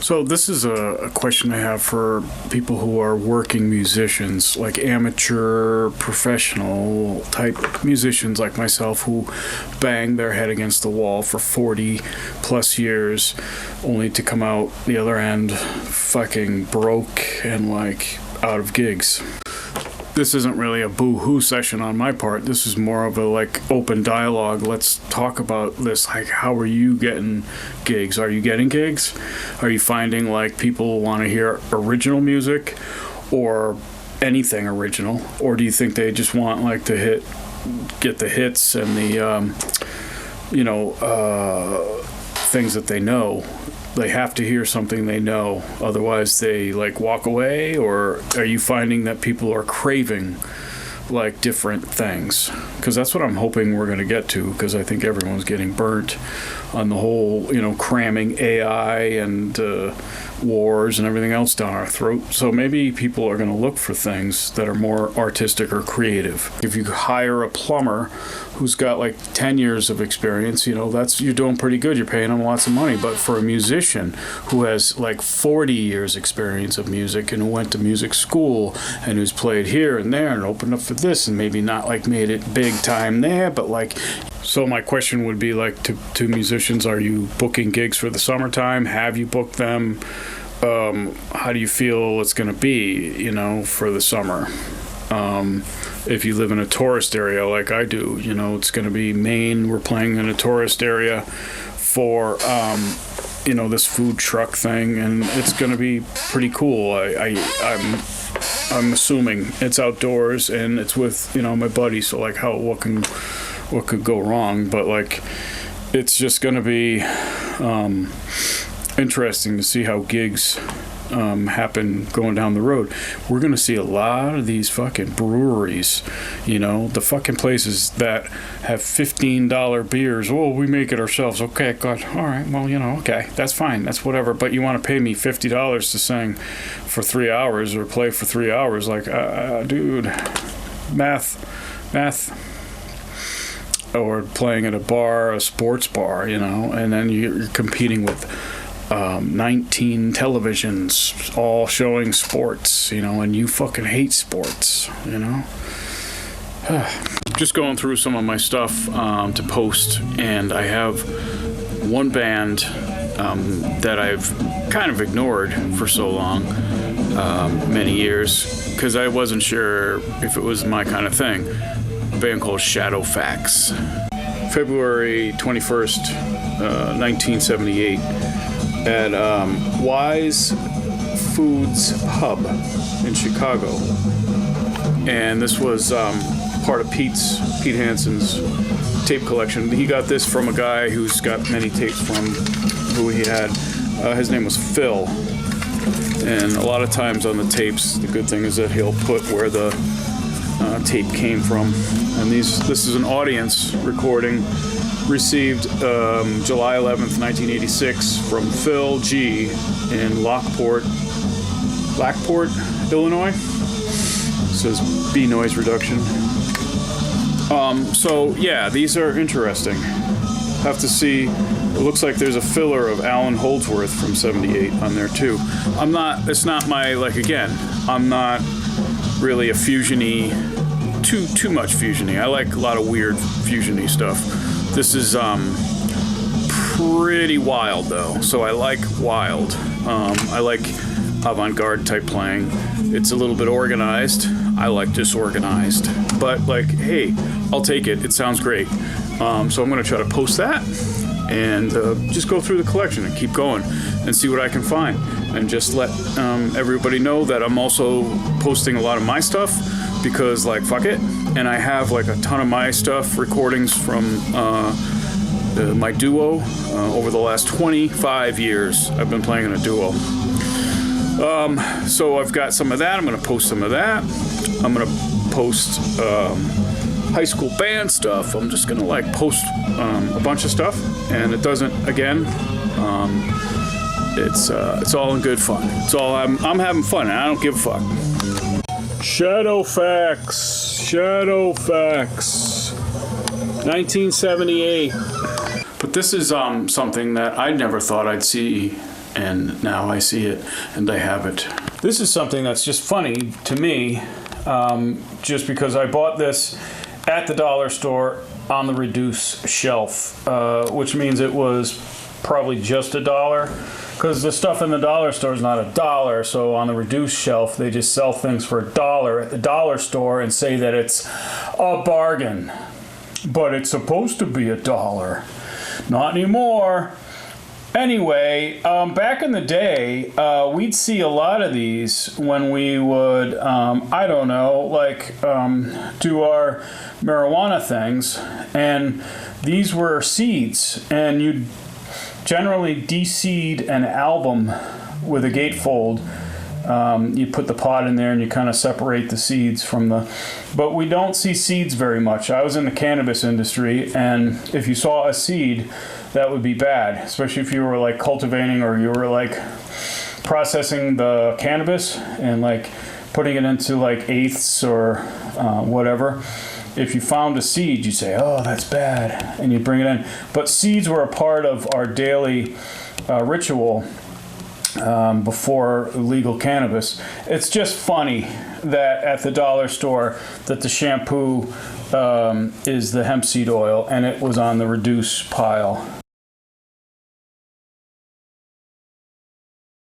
So this is a question I have for people who are working musicians, like amateur, professional type musicians like myself who bang their head against the wall for 40 plus years only to come out the other end fucking broke and like out of gigs. This isn't really a boo-hoo session on my part. This is more of a like open dialogue. Let's talk about this. Like, how are you getting gigs? Are you getting gigs? Are you finding like people want to hear original music or anything original? Or do you think they just want like to get the hits and the, things that they know? They have to hear something they know, otherwise they like walk away? Or are you finding that people are craving like different things? Because that's what I'm hoping we're going to get to, because I think everyone's getting burnt on the whole, cramming AI and wars and everything else down our throat. So maybe people are going to look for things that are more artistic or creative. If you hire a plumber who's got like 10 years of experience, you're doing pretty good. You're paying them lots of money. But for a musician who has like 40 years experience of music and who went to music school and who's played here and there and opened up for this and maybe not like made it big time there, but like, so my question would be like to musicians, are you booking gigs for the summertime? Have you booked them? How do you feel it's going to be, for the summer? If you live in a tourist area like I do, it's going to be Maine. We're playing in a tourist area for, this food truck thing, and it's going to be pretty cool. I'm assuming it's outdoors and it's with, my buddy. So like what could go wrong? But like, it's just going to be interesting to see how gigs happen going down the road. We're going to see a lot of these fucking breweries, the fucking places that have $15 beers. Oh, we make it ourselves. Okay, good. All right, well, okay, that's fine. That's whatever. But you want to pay me $50 to sing for 3 hours or play for 3 hours. Like, dude, math. Or playing at a bar, a sports bar, and then you're competing with 19 televisions all showing sports, and you fucking hate sports, Just going through some of my stuff to post, and I have one band that I've kind of ignored for so long, many years, because I wasn't sure if it was my kind of thing. A band called Shadowfax. February 21st, 1978, at Wise Foods Pub in Chicago. And this was part of Pete Hansen's tape collection. He got this from a guy who's got many tapes from who he had. His name was Phil. And a lot of times on the tapes, the good thing is that he'll put where the tape came from. And this is an audience recording received July 11th, 1986 from Phil G. in Blackport, Illinois. It says B noise reduction. So yeah, these are interesting. Have to see. It looks like there's a filler of Alan Holdsworth from 78 on there too. It's not my, again, I'm not really a fusion-y, too much fusion-y. I like a lot of weird fusion-y stuff. This is pretty wild though, so I like wild. I like avant-garde type playing. It's a little bit organized. I like disorganized, but hey, I'll take it. It sounds great. So I'm going to try to post that and just go through the collection and keep going and see what I can find, and just let everybody know that I'm also posting a lot of my stuff, because fuck it. And I have a ton of my stuff, recordings from my duo over the last 25 years. I've been playing in a duo. So I've got some of that. I'm going to post some of that. I'm going to post high school band stuff. I'm just going to post a bunch of stuff, and it doesn't, again, it's all in good fun. It's all, I'm having fun, and I don't give a fuck. Shadowfax, 1978. But this is something that I never thought I'd see and now I see it and I have it. This is something that's just funny to me, just because I bought this at the dollar store on the reduce shelf, which means it was probably just $1, because the stuff in the dollar store is not $1. So on the reduced shelf, they just sell things for $1 at the dollar store and say that it's a bargain, but it's supposed to be $1. Not anymore. Anyway, back in the day, we'd see a lot of these when we would, I don't know, like do our marijuana things, and these were seeds, and you'd generally de-seed an album with a gatefold. You put the pod in there and you kind of separate the seeds from the... But we don't see seeds very much. I was in the cannabis industry, and if you saw a seed, that would be bad, especially if you were like cultivating or you were like processing the cannabis and like putting it into like eighths or whatever. If you found a seed, you'd say, oh, that's bad, and you'd bring it in. But seeds were a part of our daily ritual before legal cannabis. It's just funny that at the dollar store that the shampoo is the hemp seed oil, and it was on the reduce pile.